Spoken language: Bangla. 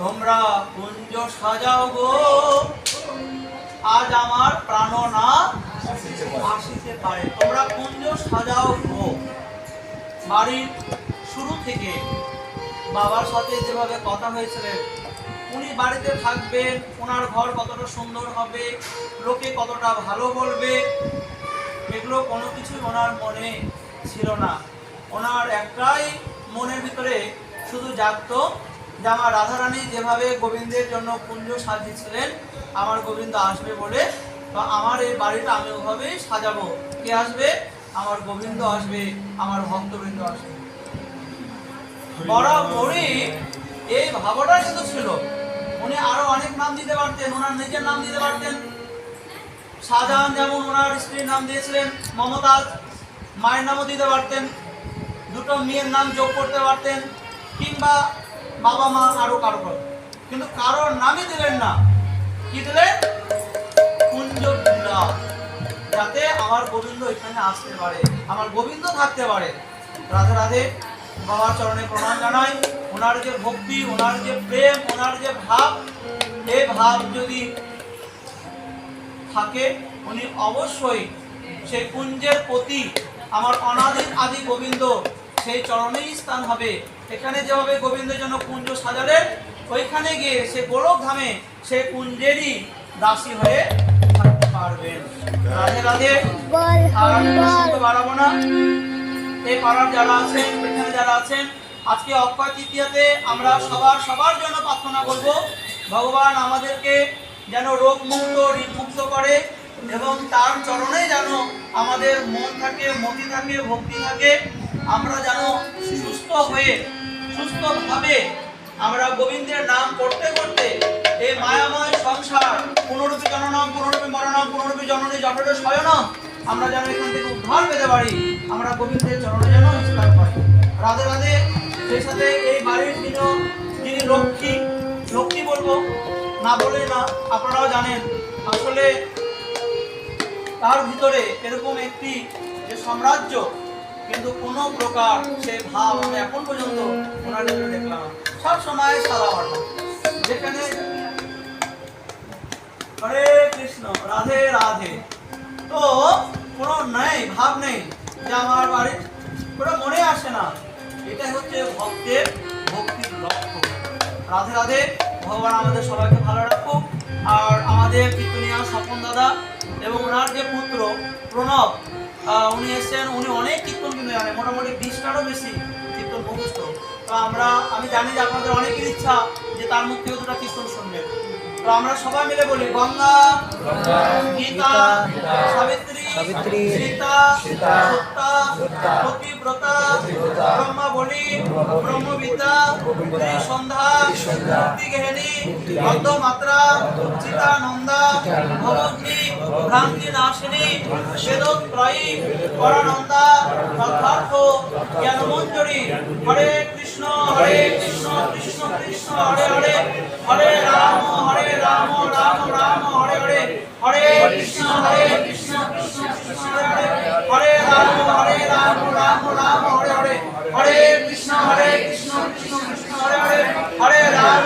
তোমরা কুঞ্জ সাজাও গো, আজ আমার প্রাণনা আসিতে পারে। তোমরা কুঞ্জ সাজাও গো। বাড়ির শুরু থেকে বাবার সাথে যেভাবে কথা হয়েছিলেন, উনি বাড়িতে থাকবেন, ওনার ঘর কতটা সুন্দর হবে, লোকে কতটা ভালো বলবে, এগুলো কোনো কিছুই ওনার মনে ছিল না। ওনার একটাই মনের ভিতরে শুধু জাগতো যে আমার রাধারানী যেভাবে গোবিন্দের জন্য কুঞ্জ সাজিয়েছিলেন, আমার গোবিন্দ আসবে বলে, তো আমার এই বাড়িটা আমি ওভাবেই সাজাবো। কে আসবে? আমার গোবিন্দ আসবে, আমার ভক্তবৃন্দ আসবে। বরাবরই এই ভাবনা কিন্তু ছিল। উনি আরো অনেক নাম দিতে পারতেন, ওনার নিজের নাম দিতে পারতেন। শাহজাহান যেমন ওনার স্ত্রীর নাম দিয়েছিলেন মমতাজ, মায়ের নামও দিতে পারতেন, দুটো মেয়ের নাম যোগ করতে পারতেন, কিংবা বাবা মা আরো কারো কারো, কিন্তু কারোর নামই দিলেন না। কি দিলেন? কুঞ্জ বিলাস, যাতে আমার গোবিন্দ এখানে আসতে পারে, আমার গোবিন্দ থাকতে পারে। রাধে রাধে। বাবার চরণে প্রণাম জানাই। ওনার যে ভক্তি, ওনার যে প্রেম, ওনার যে ভাব, এই ভাব যদি থাকে, উনি অবশ্যই সেই কুঞ্জের প্রতি আমার অনাদি আদি গোবিন্দ সেই চরণেই স্থান হবে। এখানে যেভাবে গোবিন্দের জন্য কুঞ্জ সাজালেন, ওইখানে গিয়ে সে গোলক ধামে সে কুঞ্জেরই দাসী হয়ে থাকতে পারবেন। রাধে রাধে। আর বাড়াবো না। এই পাড়ার যারা আছেন, এখানে যারা আছেন, আজকে অক্ষয় তৃতীয়াতে আমরা সবার জন্য প্রার্থনা করব, ভগবান আমাদেরকে যেন রোগ মুক্ত, ঋণ মুক্ত করে, এবং তার চরণে যেন আমাদের মন থাকে, মতি থাকে, ভক্তি থাকে। আমরা যেন সুস্থ হয়ে, সুস্থভাবে আমরা গোবিন্দের নাম করতে করতে এই মায়াময় সংসার, পুনরূপী জননম, পুনরূপী মরণম, পুনরূপী জননী জঠরে শয়নম, আমরা যেন এখান থেকে উদ্ধার পেতে পারি। আমরা গোবিন্দের চরণে যেন স্থান পাই। রাধে রাধে। সেই সাথে এই বাড়ির যিনি লক্ষ্মী, লক্ষ্মী বলবো না বলে না, আপনারাও জানেন আসলে তার ভিতরে এরকম একটি যে সাম্রাজ্য, কিন্তু কোনো প্রকার সে ভাব আমি এখন পর্যন্ত ওনার ভিতরে দেখলাম। সব সময় সাদা মাটা, যেখানে হরে কৃষ্ণ, রাধে রাধে, তো কোনো নেই, ভাব নেই যে আমার বাড়ির, কোনো মনে আসে না। এটাই হচ্ছে ভক্তের ভক্তির লক্ষ্য। রাধে রাধে। ভগবান আমাদের সবাইকে ভালো রাখুক। আর আমাদের কীর্তনিয়া স্বপন দাদা এবং ওনার যে পুত্র প্রণব, উনি এসছেন, উনি অনেক কীর্তন কিন্তু জানেন, মোটামুটি 20টারও বেশি কীর্তন মুখস্থ। তো আমি জানি যে আপনাদের অনেকের ইচ্ছা যে তার মুখ থেকে দুটা কীর্তন শুনবেন। তো আমরা সবাই মিলে বলি গঙ্গা, গীতা, সাবিত্রী, সীতা, সত্তা, পতিব্রতা, ব্রহ্মাবলী, ব্রহ্মবিদ্যা, সন্ধ্যা, মুক্তিগেহিনী, অর্ধমাত্রা, চিতানন্দা, ভবগ্নি, ভ্রান্তি নাশিনী, বেদত্রয়ী, পরানন্দা, তথার্থ, জ্ঞানমঞ্জরি। হরে কৃষ্ণ কৃষ্ণ কৃষ্ণ হরে হরে, হরে রাম রাম রাম হরে হরে, হরে কৃষ্ণ কৃষ্ণ কৃষ্ণ হরে হরে, হরে রাম রাম হরে হরে, হরে কৃষ্ণ কৃষ্ণ কৃষ্ণ হরে হরে, হরে রাম